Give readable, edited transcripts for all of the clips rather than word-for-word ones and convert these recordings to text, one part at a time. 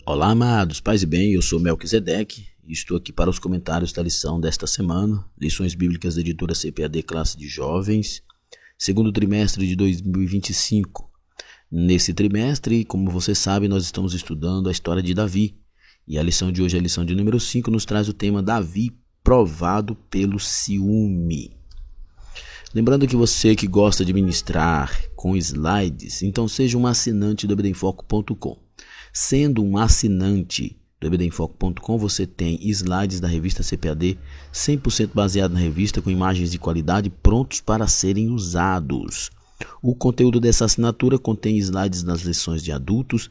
Olá, amados, paz e bem, eu sou Melquisedeque e estou aqui para os comentários da lição desta semana, lições bíblicas da editora CPAD Classe de Jovens, segundo trimestre de 2025. Nesse trimestre, como você sabe, nós estamos estudando a história de Davi, e a lição de hoje, a lição de número 5, nos traz o tema Davi provado pelo ciúme. Lembrando que você que gosta de ministrar com slides, então seja um assinante do ebdenfoco.com. Sendo um assinante do ebdenfoco.com, você tem slides da revista CPAD 100% baseado na revista, com imagens de qualidade prontos para serem usados. O conteúdo dessa assinatura contém slides das lições de adultos,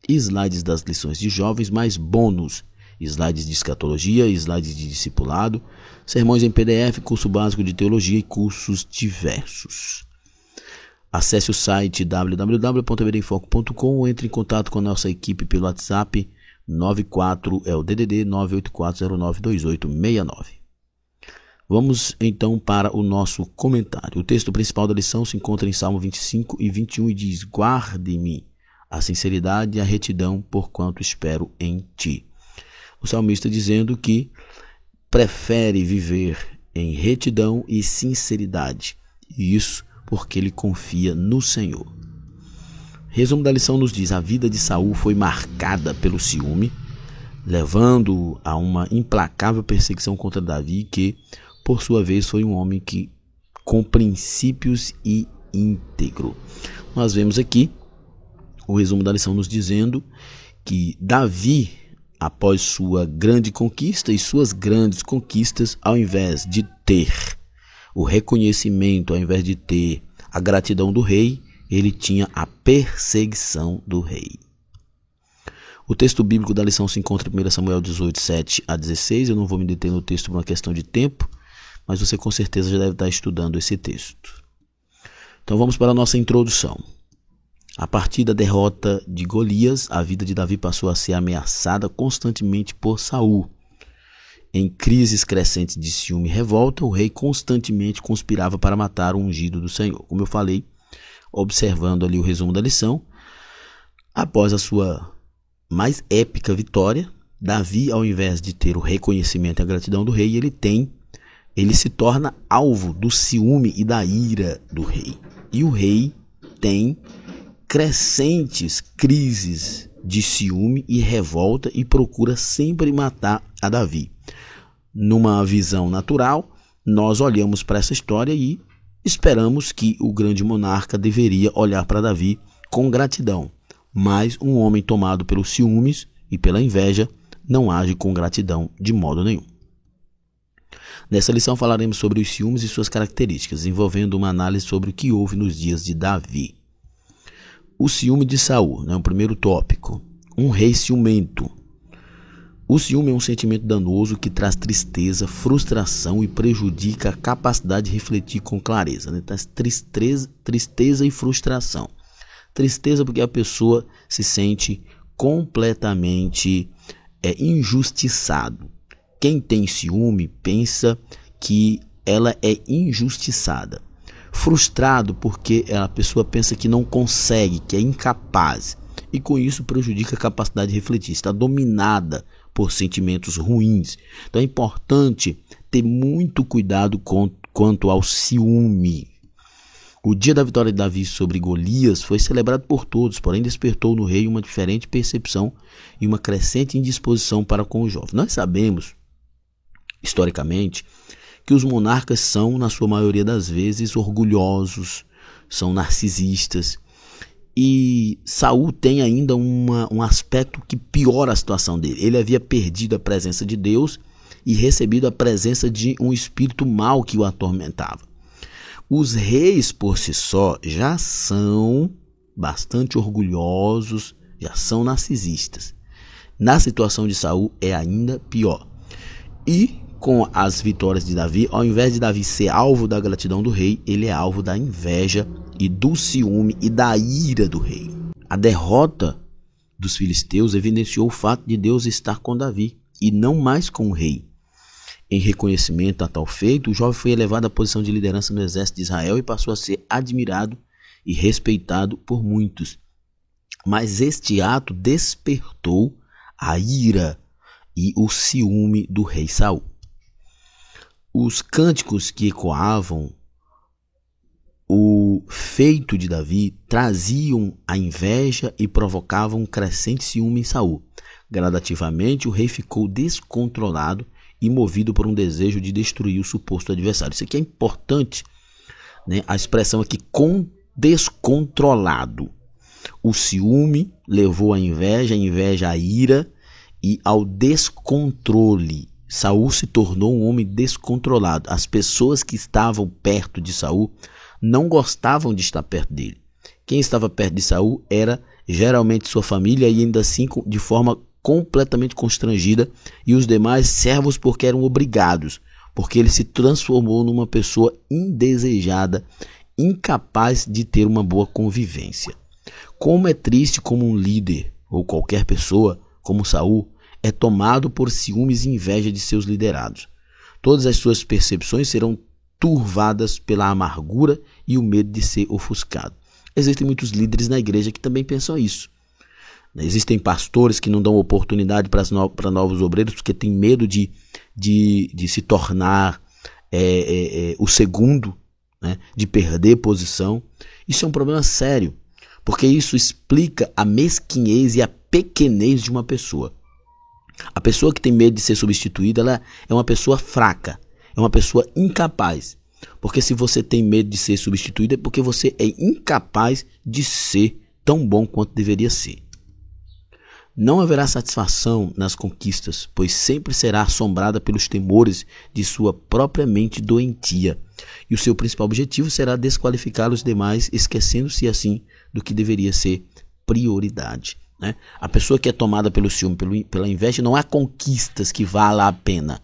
slides das lições de jovens, mais bônus, slides de escatologia, slides de discipulado, sermões em PDF, curso básico de teologia e cursos diversos. Acesse o site www.ebdenfoco.com ou entre em contato com a nossa equipe pelo WhatsApp 94 é o DDD 984092869. Vamos então para o nosso comentário. O texto principal da lição se encontra em Salmo 25 e 21 e diz: Guarde-me a sinceridade e a retidão, porquanto espero em ti. O salmista dizendo que prefere viver em retidão e sinceridade, e isso porque ele confia no Senhor. Resumo da lição nos diz: a vida de Saul foi marcada pelo ciúme, levando a uma implacável perseguição contra Davi, que, por sua vez, foi um homem com princípios e íntegro. Nós vemos aqui o resumo da lição nos dizendo que Davi, após sua grande conquista e suas grandes conquistas, ao invés de ter o reconhecimento, ao invés de ter a gratidão do rei, ele tinha a perseguição do rei. O texto bíblico da lição se encontra em 1 Samuel 18, 7 a 16. Eu não vou me deter no texto por uma questão de tempo, mas você com certeza já deve estar estudando esse texto. Então vamos para a nossa introdução. A partir da derrota de Golias, a vida de Davi passou a ser ameaçada constantemente por Saul. Em crises crescentes de ciúme e revolta, o rei constantemente conspirava para matar o ungido do Senhor. Como eu falei, observando ali o resumo da lição, após a sua mais épica vitória, Davi, ao invés de ter o reconhecimento e a gratidão do rei, ele se torna alvo do ciúme e da ira do rei. E o rei tem crescentes crises de ciúme e revolta e procura sempre matar a Davi. Numa visão natural, nós olhamos para essa história e esperamos que o grande monarca deveria olhar para Davi com gratidão. Mas um homem tomado pelos ciúmes e pela inveja não age com gratidão de modo nenhum. Nessa lição falaremos sobre os ciúmes e suas características, envolvendo uma análise sobre o que houve nos dias de Davi. O ciúme de Saul, o primeiro tópico. Um rei ciumento. O ciúme é um sentimento danoso que traz tristeza, frustração e prejudica a capacidade de refletir com clareza. Traz tristeza e frustração. Tristeza porque a pessoa se sente completamente injustiçado. Quem tem ciúme pensa que ela é injustiçada. Frustrado porque a pessoa pensa que não consegue, que é incapaz. E com isso prejudica a capacidade de refletir. Está dominada por sentimentos ruins. Então é importante ter muito cuidado quanto ao ciúme. O dia da vitória de Davi sobre Golias foi celebrado por todos, porém despertou no rei uma diferente percepção e uma crescente indisposição para com o jovem. Nós sabemos, historicamente, que os monarcas são, na sua maioria das vezes, orgulhosos, são narcisistas. E Saul tem ainda um aspecto que piora a situação dele. Ele havia perdido a presença de Deus e recebido a presença de um espírito mau que o atormentava. Os reis por si só já são bastante orgulhosos, já são narcisistas. Na situação de Saul é ainda pior. E com as vitórias de Davi, ao invés de Davi ser alvo da gratidão do rei, ele é alvo da inveja e do ciúme e da ira do rei. A derrota dos filisteus evidenciou o fato de Deus estar com Davi e não mais com o rei. Em reconhecimento a tal feito, o jovem foi elevado à posição de liderança no exército de Israel e passou a ser admirado e respeitado por muitos. Mas este ato despertou a ira e o ciúme do rei Saul. Os cânticos que ecoavam o feito de Davi traziam a inveja e provocavam um crescente ciúme em Saul. Gradativamente, o rei ficou descontrolado e movido por um desejo de destruir o suposto adversário. Isso aqui é importante, né? A expressão aqui, descontrolado. O ciúme levou à inveja, a inveja à ira e ao descontrole. Saul se tornou um homem descontrolado. As pessoas que estavam perto de Saul não gostavam de estar perto dele. Quem estava perto de Saul era geralmente sua família e ainda assim de forma completamente constrangida, e os demais servos porque eram obrigados, porque ele se transformou numa pessoa indesejada, incapaz de ter uma boa convivência. Como é triste como um líder ou qualquer pessoa como Saul é tomado por ciúmes e inveja de seus liderados. Todas as suas percepções serão turvadas pela amargura e o medo de ser ofuscado. Existem muitos líderes na igreja que também pensam isso. Existem pastores que não dão oportunidade para novos obreiros porque têm medo de se tornar o segundo, né, de perder posição. Isso é um problema sério, porque isso explica a mesquinhez e a pequenez de uma pessoa. A pessoa que tem medo de ser substituída, ela é uma pessoa fraca, é uma pessoa incapaz. Porque se você tem medo de ser substituído é porque você é incapaz de ser tão bom quanto deveria ser. Não haverá satisfação nas conquistas, pois sempre será assombrada pelos temores de sua própria mente doentia. E o seu principal objetivo será desqualificar os demais, esquecendo-se assim do que deveria ser prioridade, né? A pessoa que é tomada pelo ciúme, pela inveja, não há conquistas que valham a pena.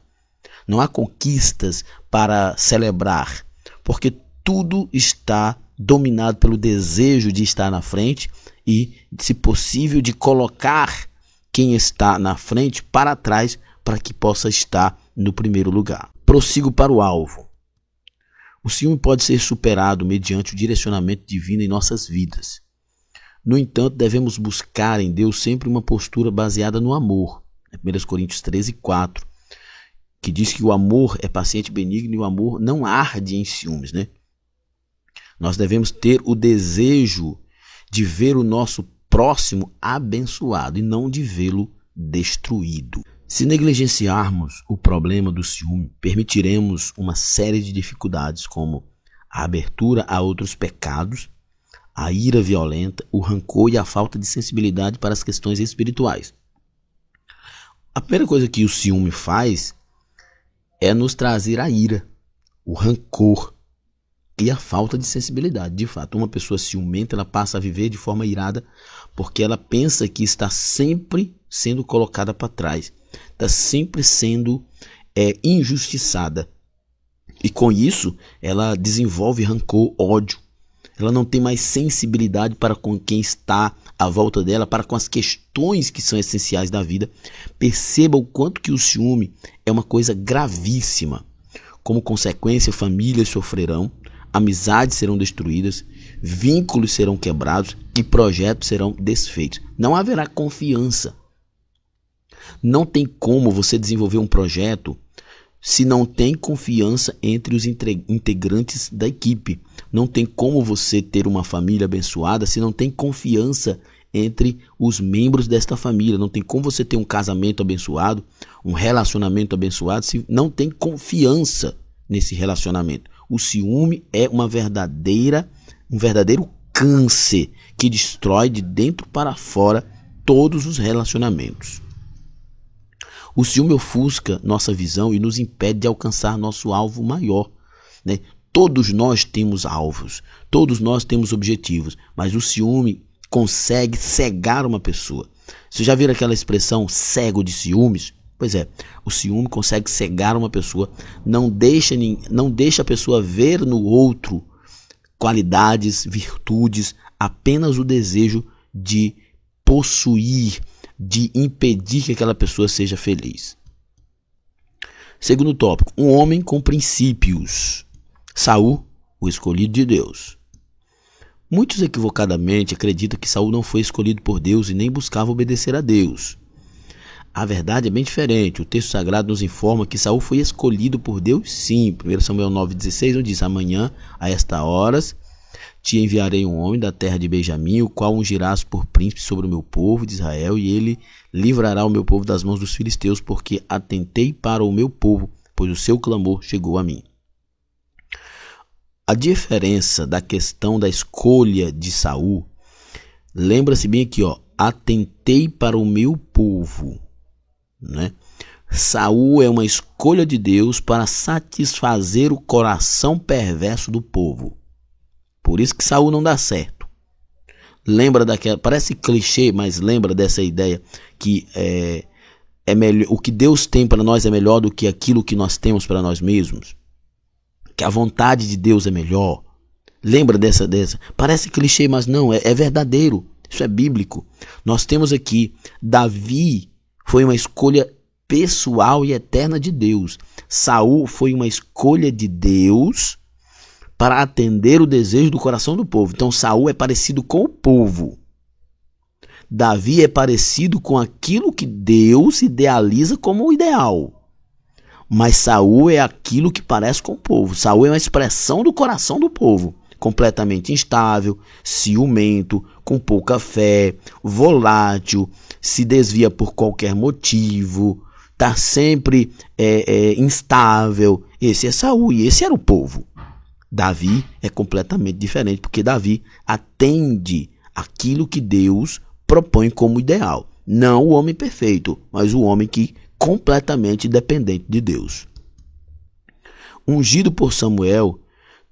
Não há conquistas para celebrar, porque tudo está dominado pelo desejo de estar na frente e, se possível, de colocar quem está na frente para trás para que possa estar no primeiro lugar. Prossigo para o alvo. O ciúme pode ser superado mediante o direcionamento divino em nossas vidas. No entanto, devemos buscar em Deus sempre uma postura baseada no amor. 1 Coríntios 13:4, que diz que o amor é paciente e benigno e o amor não arde em ciúmes, né? Nós devemos ter o desejo de ver o nosso próximo abençoado e não de vê-lo destruído. Se negligenciarmos o problema do ciúme, permitiremos uma série de dificuldades, como a abertura a outros pecados, a ira violenta, o rancor e a falta de sensibilidade para as questões espirituais. A primeira coisa que o ciúme faz é nos trazer a ira, o rancor e a falta de sensibilidade. De fato, uma pessoa ciumenta, ela passa a viver de forma irada porque ela pensa que está sempre sendo colocada para trás, está sempre sendo injustiçada. E com isso, ela desenvolve rancor, ódio. Ela não tem mais sensibilidade para com quem está à volta dela, para com as questões que são essenciais da vida. Perceba o quanto que o ciúme é uma coisa gravíssima. Como consequência, famílias sofrerão, amizades serão destruídas, vínculos serão quebrados e projetos serão desfeitos. Não haverá confiança. Não tem como você desenvolver um projeto se não tem confiança entre os integrantes da equipe. Não tem como você ter uma família abençoada se não tem confiança entre os membros desta família. Não tem como você ter um casamento abençoado, um relacionamento abençoado, se não tem confiança nesse relacionamento. O ciúme é um verdadeiro câncer que destrói de dentro para fora todos os relacionamentos. O ciúme ofusca nossa visão e nos impede de alcançar nosso alvo maior, né? Todos nós temos alvos, todos nós temos objetivos, mas o ciúme consegue cegar uma pessoa. Você já viram aquela expressão cego de ciúmes? Pois é, o ciúme consegue cegar uma pessoa, não deixa a pessoa ver no outro qualidades, virtudes, apenas o desejo de possuir, de impedir que aquela pessoa seja feliz. Segundo tópico, um homem com princípios. Saul, o escolhido de Deus. Muitos equivocadamente acreditam que Saul não foi escolhido por Deus e nem buscava obedecer a Deus. A verdade é bem diferente. O texto sagrado nos informa que Saul foi escolhido por Deus, sim. 1 Samuel 9,16 nos diz: amanhã, a esta horas, te enviarei um homem da terra de Benjamim, o qual ungirás por príncipe sobre o meu povo de Israel, e ele livrará o meu povo das mãos dos filisteus, porque atentei para o meu povo, pois o seu clamor chegou a mim. A diferença da questão da escolha de Saul, lembra-se bem aqui, atentei para o meu povo, né? Saul é uma escolha de Deus para satisfazer o coração perverso do povo. Por isso que Saul não dá certo. Lembra daquela, parece clichê, mas lembra dessa ideia que é melhor, o que Deus tem para nós é melhor do que aquilo que nós temos para nós mesmos. Que a vontade de Deus é melhor. Lembra dessa? Parece clichê, mas não, é verdadeiro. Isso é bíblico. Nós temos aqui, Davi foi uma escolha pessoal e eterna de Deus. Saul foi uma escolha de Deus para atender o desejo do coração do povo. Então Saul é parecido com o povo. Davi é parecido com aquilo que Deus idealiza como o ideal. Mas Saul é aquilo que parece com o povo. Saul é uma expressão do coração do povo. Completamente instável, ciumento, com pouca fé, volátil, se desvia por qualquer motivo, está sempre instável. Esse é Saul e esse era o povo. Davi é completamente diferente, porque Davi atende aquilo que Deus propõe como ideal. Não o homem perfeito, mas o homem que completamente dependente de Deus. Ungido por Samuel,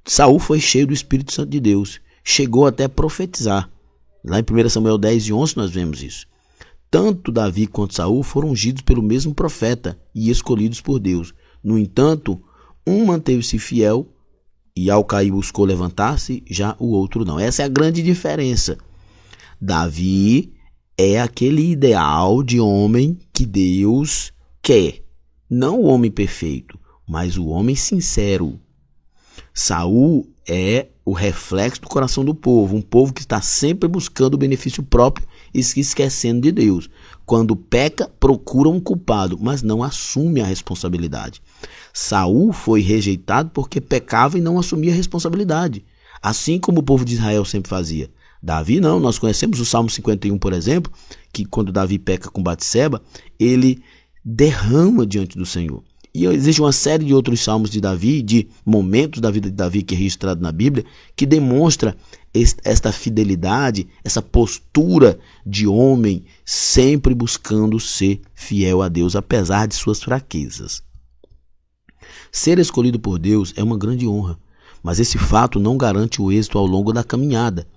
Saul foi cheio do Espírito Santo de Deus. Chegou até a profetizar. Lá em 1 Samuel 10:11 nós vemos isso. Tanto Davi quanto Saul foram ungidos pelo mesmo profeta e escolhidos por Deus. No entanto, um manteve-se fiel e ao cair buscou levantar-se, já o outro não. Essa é a grande diferença. Davi é aquele ideal de homem que Deus quer. Não o homem perfeito, mas o homem sincero. Saul é o reflexo do coração do povo, um povo que está sempre buscando o benefício próprio e se esquecendo de Deus. Quando peca, procura um culpado, mas não assume a responsabilidade. Saul foi rejeitado porque pecava e não assumia a responsabilidade, assim como o povo de Israel sempre fazia. Davi não, nós conhecemos o Salmo 51, por exemplo, que quando Davi peca com Batseba, ele derrama diante do Senhor. E existe uma série de outros salmos de Davi, de momentos da vida de Davi que é registrado na Bíblia, que demonstra esta fidelidade, essa postura de homem sempre buscando ser fiel a Deus, apesar de suas fraquezas. Ser escolhido por Deus é uma grande honra, mas esse fato não garante o êxito ao longo da caminhada.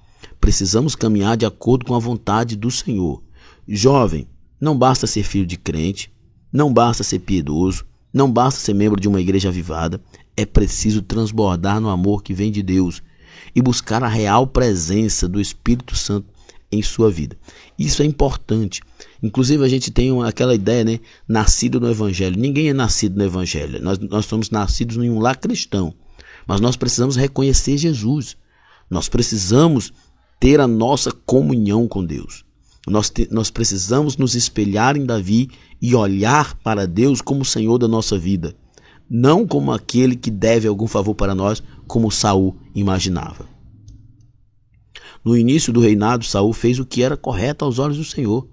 Precisamos caminhar de acordo com a vontade do Senhor. Jovem, não basta ser filho de crente, não basta ser piedoso, não basta ser membro de uma igreja avivada, é preciso transbordar no amor que vem de Deus e buscar a real presença do Espírito Santo em sua vida. Isso é importante. Inclusive a gente tem aquela ideia, né? Nascido no Evangelho. Ninguém é nascido no Evangelho. Nós somos nascidos em um lar cristão. Mas nós precisamos reconhecer Jesus. Nós precisamos ter a nossa comunhão com Deus. Nós precisamos nos espelhar em Davi e olhar para Deus como o Senhor da nossa vida, não como aquele que deve algum favor para nós, como Saul imaginava. No início do reinado, Saul fez o que era correto aos olhos do Senhor.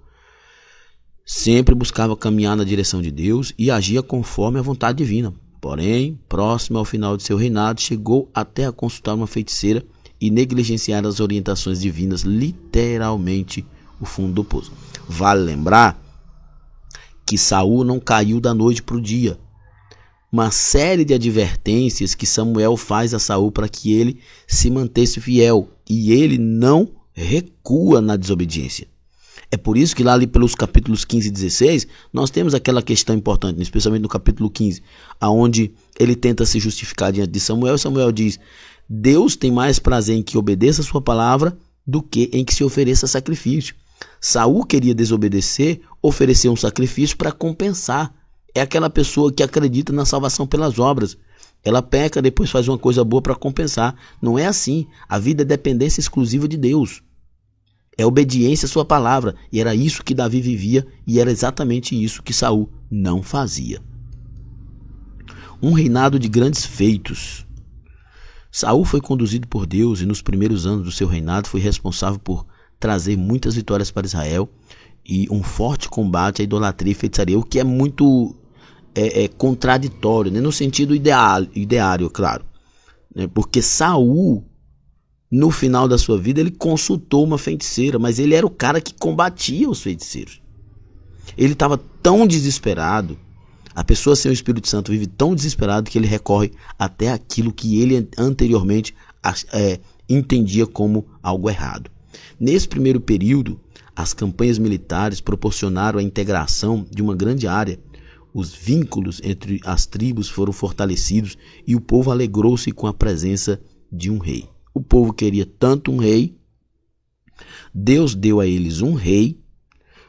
Sempre buscava caminhar na direção de Deus e agia conforme a vontade divina. Porém, próximo ao final de seu reinado, chegou até a consultar uma feiticeira e negligenciar as orientações divinas, literalmente o fundo do poço. Vale lembrar que Saul não caiu da noite para o dia. Uma série de advertências que Samuel faz a Saul para que ele se mantesse fiel, e ele não recua na desobediência. É por isso que lá ali pelos capítulos 15 e 16, nós temos aquela questão importante, especialmente no capítulo 15, onde ele tenta se justificar diante de Samuel, e Samuel diz: Deus tem mais prazer em que obedeça a sua palavra do que em que se ofereça sacrifício. Saul queria desobedecer, oferecer um sacrifício para compensar. É aquela pessoa que acredita na salvação pelas obras. Ela peca, depois faz uma coisa boa para compensar. Não é assim. A vida é dependência exclusiva de Deus. É obediência à sua palavra. E era isso que Davi vivia e era exatamente isso que Saul não fazia. Um reinado de grandes feitos. Saul foi conduzido por Deus e nos primeiros anos do seu reinado foi responsável por trazer muitas vitórias para Israel e um forte combate à idolatria e feitiçaria, o que é muito contraditório, né? No sentido ideário, claro, né? Porque Saul, no final da sua vida, ele consultou uma feiticeira, mas ele era o cara que combatia os feiticeiros. Ele estava tão desesperado, a pessoa sem o Espírito Santo vive tão desesperado que ele recorre até aquilo que ele anteriormente entendia como algo errado. Nesse primeiro período, as campanhas militares proporcionaram a integração de uma grande área. Os vínculos entre as tribos foram fortalecidos e o povo alegrou-se com a presença de um rei. O povo queria tanto um rei, Deus deu a eles um rei.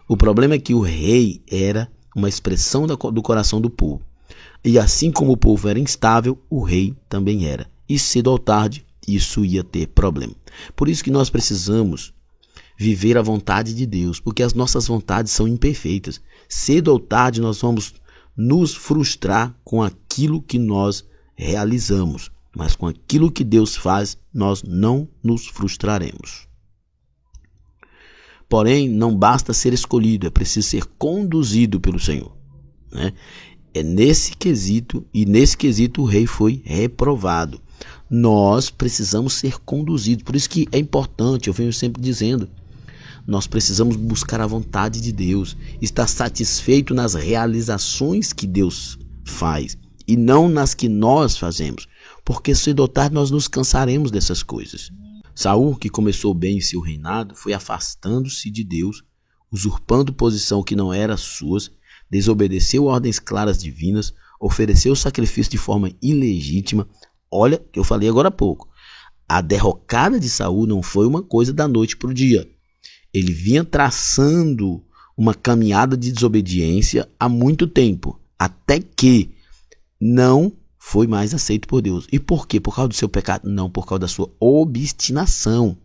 O problema é que o rei era uma expressão do coração do povo. E assim como o povo era instável, o rei também era. E cedo ou tarde, isso ia ter problema. Por isso que nós precisamos viver a vontade de Deus, porque as nossas vontades são imperfeitas. Cedo ou tarde nós vamos nos frustrar com aquilo que nós realizamos, mas com aquilo que Deus faz, nós não nos frustraremos. Porém, não basta ser escolhido, é preciso ser conduzido pelo Senhor, né? É nesse quesito o rei foi reprovado. Nós precisamos ser conduzidos, por isso que é importante, eu venho sempre dizendo, nós precisamos buscar a vontade de Deus, estar satisfeito nas realizações que Deus faz e não nas que nós fazemos, porque cedo ou tarde nós nos cansaremos dessas coisas. Saul, que começou bem seu reinado, foi afastando-se de Deus, usurpando posição que não era sua, desobedeceu ordens claras divinas, ofereceu sacrifício de forma ilegítima. Olha, que eu falei agora há pouco, a derrocada de Saul não foi uma coisa da noite para o dia. Ele vinha traçando uma caminhada de desobediência há muito tempo, até que não foi mais aceito por Deus. E por quê? Por causa do seu pecado? Não, por causa da sua obstinação.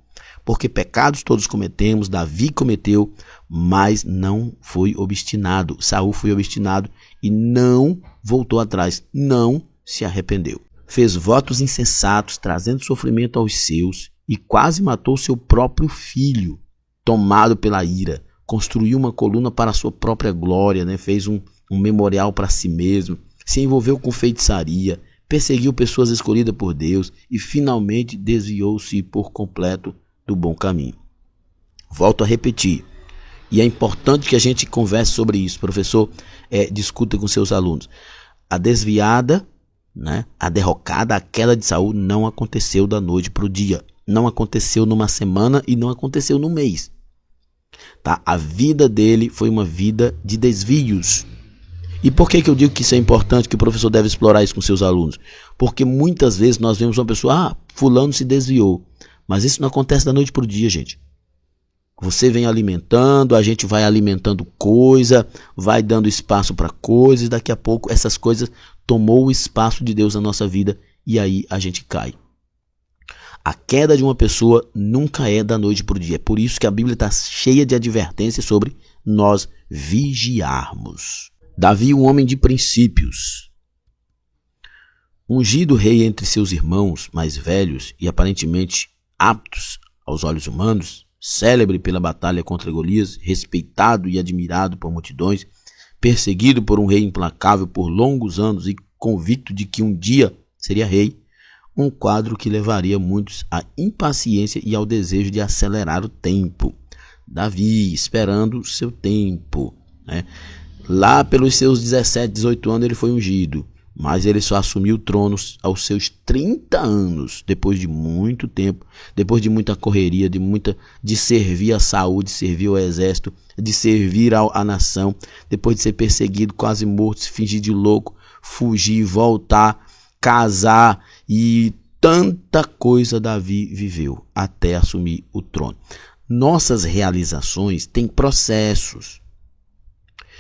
Porque pecados todos cometemos, Davi cometeu, mas não foi obstinado. Saul foi obstinado e não voltou atrás, não se arrependeu. Fez votos insensatos, trazendo sofrimento aos seus, e quase matou seu próprio filho, tomado pela ira. Construiu uma coluna para a sua própria glória, né? Fez um memorial para si mesmo. Se envolveu com feitiçaria, perseguiu pessoas escolhidas por Deus e finalmente desviou-se por completo do bom caminho. Volto a repetir, e é importante que a gente converse sobre isso, professor, discuta com seus alunos. A desviada, né, a derrocada, a queda de Saul não aconteceu da noite para o dia, não aconteceu numa semana e não aconteceu num mês. Tá? A vida dele foi uma vida de desvios. E por que eu digo que isso é importante, que o professor deve explorar isso com seus alunos? Porque muitas vezes nós vemos uma pessoa, fulano se desviou. Mas isso não acontece da noite para o dia, gente. Você vem alimentando, a gente vai alimentando coisa, vai dando espaço para coisas, e daqui a pouco essas coisas tomou o espaço de Deus na nossa vida e aí a gente cai. A queda de uma pessoa nunca é da noite para o dia. É por isso que a Bíblia está cheia de advertências sobre nós vigiarmos. Davi, um homem de princípios. Ungido rei entre seus irmãos mais velhos e aparentemente aptos aos olhos humanos, célebre pela batalha contra Golias, respeitado e admirado por multidões, perseguido por um rei implacável por longos anos e convicto de que um dia seria rei, um quadro que levaria muitos à impaciência e ao desejo de acelerar o tempo. Davi, esperando seu tempo, né? Lá pelos seus 17, 18 anos ele foi ungido, mas ele só assumiu o trono aos seus 30 anos, depois de muito tempo, depois de muita correria, de servir a saúde, de servir ao exército, de servir à nação, depois de ser perseguido, quase morto, se fingir de louco, fugir, voltar, casar e tanta coisa Davi viveu até assumir o trono. Nossas realizações têm processos.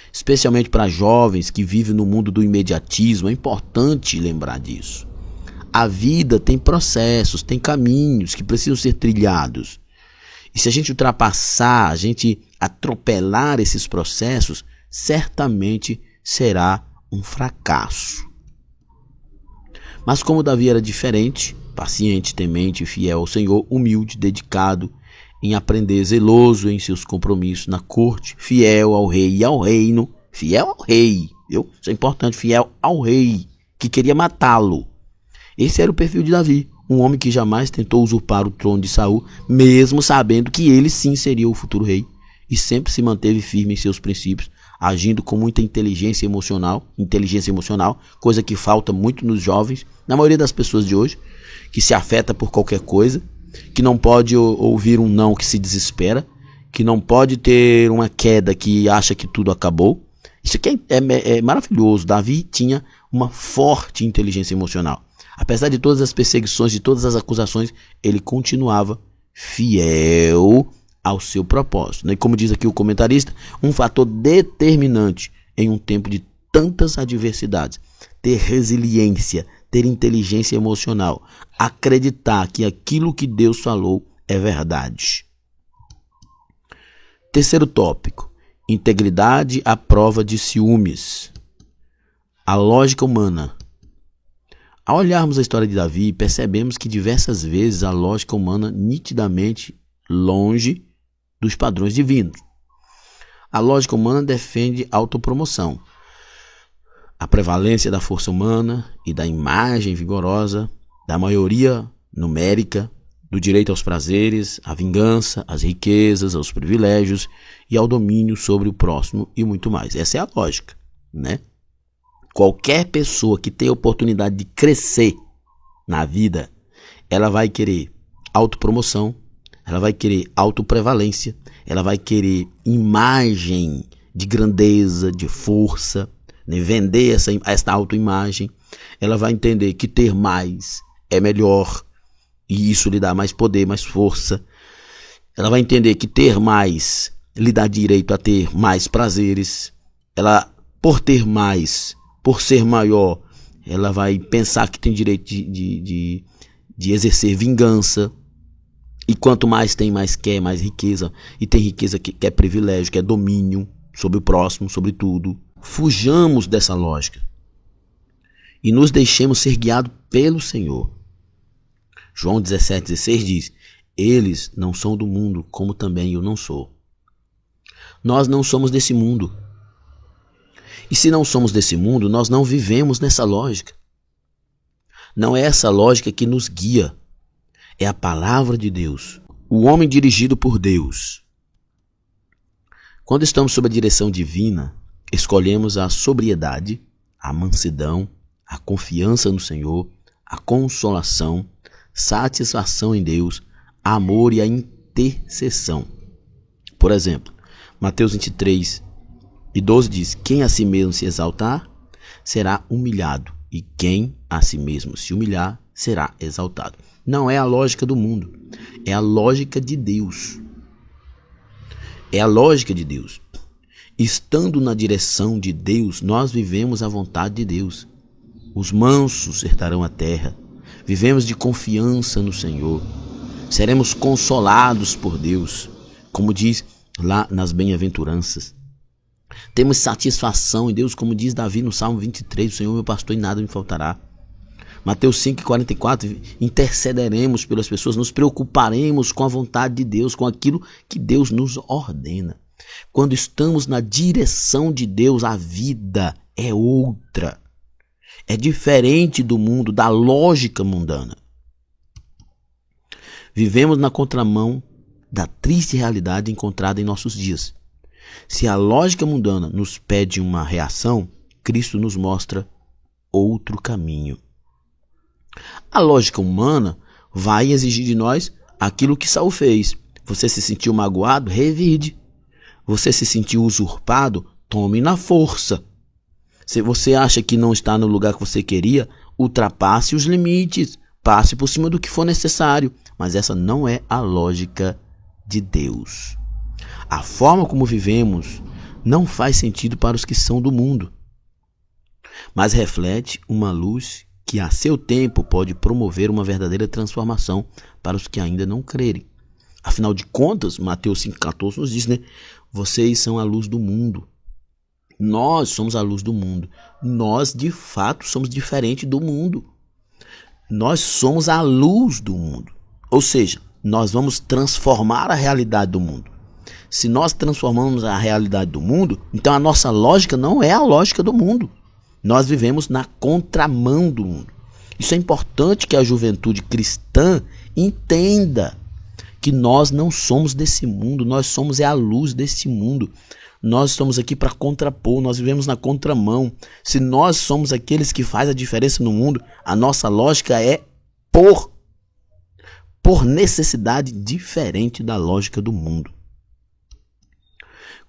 Especialmente para jovens que vivem no mundo do imediatismo, é importante lembrar disso. A vida tem processos, tem caminhos que precisam ser trilhados. E se a gente ultrapassar, a gente atropelar esses processos, certamente será um fracasso. Mas como Davi era diferente, paciente, temente, fiel ao Senhor, humilde, dedicado em aprender, zeloso em seus compromissos na corte, fiel ao rei e ao reino, fiel ao rei, viu? Isso é importante, fiel ao rei, que queria matá-lo. Esse era o perfil de Davi, um homem que jamais tentou usurpar o trono de Saul, mesmo sabendo que ele sim seria o futuro rei, e sempre se manteve firme em seus princípios, agindo com muita inteligência emocional, coisa que falta muito nos jovens, na maioria das pessoas de hoje, que se afeta por qualquer coisa, que não pode ouvir um não que se desespera, que não pode ter uma queda que acha que tudo acabou. Isso aqui é maravilhoso. Davi tinha uma forte inteligência emocional. Apesar de todas as perseguições, de todas as acusações, ele continuava fiel ao seu propósito. E como diz aqui o comentarista, um fator determinante em um tempo de tantas adversidades, ter resiliência, ter inteligência emocional, acreditar que aquilo que Deus falou é verdade. Terceiro tópico, integridade à prova de ciúmes. A lógica humana. Ao olharmos a história de Davi, percebemos que diversas vezes a lógica humana nitidamente longe dos padrões divinos. A lógica humana defende a autopromoção, a prevalência da força humana e da imagem vigorosa, da maioria numérica, do direito aos prazeres, à vingança, às riquezas, aos privilégios e ao domínio sobre o próximo e muito mais. Essa é a lógica, né? Qualquer pessoa que tenha oportunidade de crescer na vida, ela vai querer autopromoção, ela vai querer autoprevalência, ela vai querer imagem de grandeza, de força, né? Vender essa autoimagem. Ela vai entender que ter mais é melhor e isso lhe dá mais poder, mais força. Ela vai entender que ter mais lhe dá direito a ter mais prazeres. Ela, por ter mais, por ser maior, ela vai pensar que tem direito de exercer vingança. E quanto mais tem, mais quer, mais riqueza. E tem riqueza que é privilégio, que é domínio sobre o próximo, sobre tudo. Fujamos dessa lógica e nos deixemos ser guiados pelo Senhor. João 17,16 diz: eles não são do mundo, como também eu não sou. Nós não somos desse mundo. E se não somos desse mundo, nós não vivemos nessa lógica. Não é essa lógica que nos guia. É a palavra de Deus. O homem dirigido por Deus. Quando estamos sob a direção divina, escolhemos a sobriedade, a mansidão, a confiança no Senhor, a consolação, satisfação em Deus, amor e a intercessão. Por exemplo, Mateus 23:12 diz: quem a si mesmo se exaltar, será humilhado, e quem a si mesmo se humilhar, será exaltado. Não é a lógica do mundo, é a lógica de Deus. É a lógica de Deus. Estando na direção de Deus, nós vivemos a vontade de Deus. Os mansos herdarão a terra. Vivemos de confiança no Senhor. Seremos consolados por Deus, como diz lá nas bem-aventuranças. Temos satisfação em Deus, como diz Davi no Salmo 23, o Senhor meu pastor e nada me faltará. Mateus 5,44, intercederemos pelas pessoas, nos preocuparemos com a vontade de Deus, com aquilo que Deus nos ordena. Quando estamos na direção de Deus, a vida é outra. É diferente do mundo, da lógica mundana. Vivemos na contramão da triste realidade encontrada em nossos dias. Se a lógica mundana nos pede uma reação, Cristo nos mostra outro caminho. A lógica humana vai exigir de nós aquilo que Saul fez. Você se sentiu magoado? Revide. Você se sentiu usurpado? Tome na força. Se você acha que não está no lugar que você queria, ultrapasse os limites. Passe por cima do que for necessário. Mas essa não é a lógica de Deus. A forma como vivemos não faz sentido para os que são do mundo, mas reflete uma luz que a seu tempo pode promover uma verdadeira transformação para os que ainda não crerem. Afinal de contas, Mateus 5,14 nos diz, né? Vocês são a luz do mundo. Nós somos a luz do mundo. Nós, de fato, somos diferentes do mundo. Nós somos a luz do mundo. Ou seja, nós vamos transformar a realidade do mundo. Se nós transformamos a realidade do mundo, então a nossa lógica não é a lógica do mundo. Nós vivemos na contramão do mundo. Isso é importante que a juventude cristã entenda que nós não somos desse mundo, nós somos a luz desse mundo. Nós estamos aqui para contrapor, nós vivemos na contramão. Se nós somos aqueles que fazem a diferença no mundo, a nossa lógica é por necessidade diferente da lógica do mundo.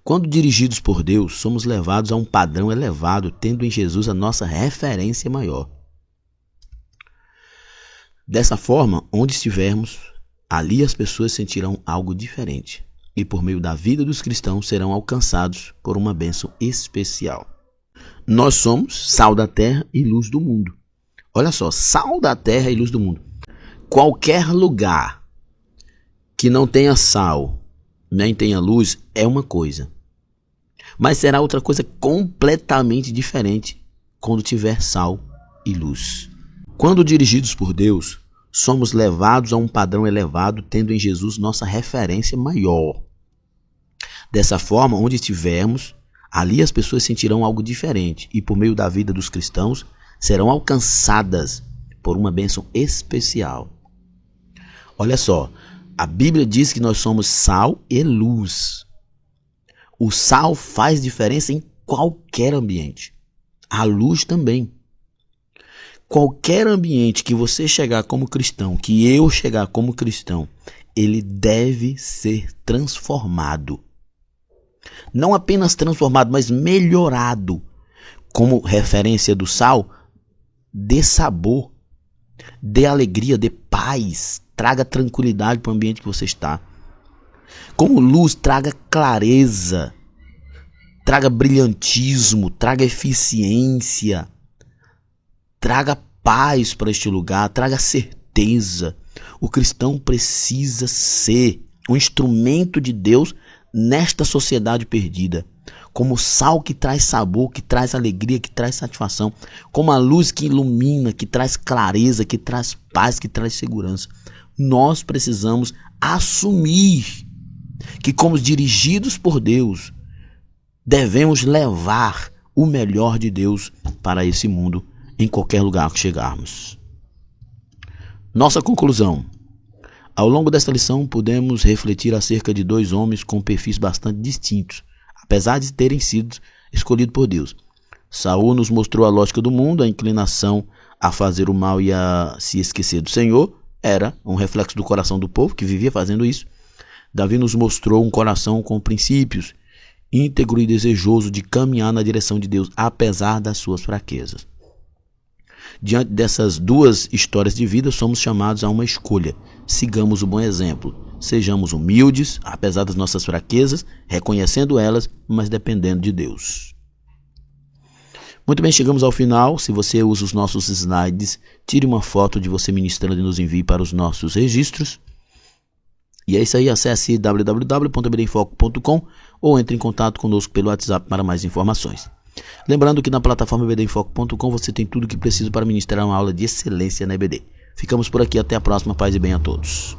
Quando dirigidos por Deus, somos levados a um padrão elevado, tendo em Jesus a nossa referência maior. Dessa forma, onde estivermos, ali as pessoas sentirão algo diferente e por meio da vida dos cristãos serão alcançados por uma bênção especial. Nós somos sal da terra e luz do mundo. Olha só, sal da terra e luz do mundo. Qualquer lugar que não tenha sal, nem tenha luz, é uma coisa. Mas será outra coisa completamente diferente quando tiver sal e luz. Quando dirigidos por Deus, somos levados a um padrão elevado, tendo em Jesus nossa referência maior. Dessa forma, onde estivermos, ali as pessoas sentirão algo diferente e, por meio da vida dos cristãos, serão alcançadas por uma bênção especial. Olha só, a Bíblia diz que nós somos sal e luz. O sal faz diferença em qualquer ambiente. A luz também. Qualquer ambiente que você chegar como cristão, que eu chegar como cristão, ele deve ser transformado. Não apenas transformado, mas melhorado. Como referência do sal, dê sabor, dê alegria, dê paz, traga tranquilidade para o ambiente que você está. Como luz, traga clareza, traga brilhantismo, traga eficiência, traga paz para este lugar, traga certeza. O cristão precisa ser um instrumento de Deus nesta sociedade perdida. Como sal que traz sabor, que traz alegria, que traz satisfação. Como a luz que ilumina, que traz clareza, que traz paz, que traz segurança. Nós precisamos assumir que, como dirigidos por Deus, devemos levar o melhor de Deus para esse mundo, em qualquer lugar que chegarmos. Nossa conclusão. Ao longo desta lição, podemos refletir acerca de dois homens com perfis bastante distintos, apesar de terem sido escolhidos por Deus. Saul nos mostrou a lógica do mundo, a inclinação a fazer o mal e a se esquecer do Senhor. Era um reflexo do coração do povo que vivia fazendo isso. Davi nos mostrou um coração com princípios, íntegro e desejoso de caminhar na direção de Deus, apesar das suas fraquezas. Diante dessas duas histórias de vida, somos chamados a uma escolha. Sigamos o bom exemplo. Sejamos humildes, apesar das nossas fraquezas, reconhecendo elas, mas dependendo de Deus. Muito bem, chegamos ao final. Se você usa os nossos slides, tire uma foto de você ministrando e nos envie para os nossos registros. E é isso aí, acesse www.ebdenfoco.com ou entre em contato conosco pelo WhatsApp para mais informações. Lembrando que na plataforma ebdenfoco.com você tem tudo o que precisa para ministrar uma aula de excelência na EBD. Ficamos por aqui, até a próxima, paz e bem a todos.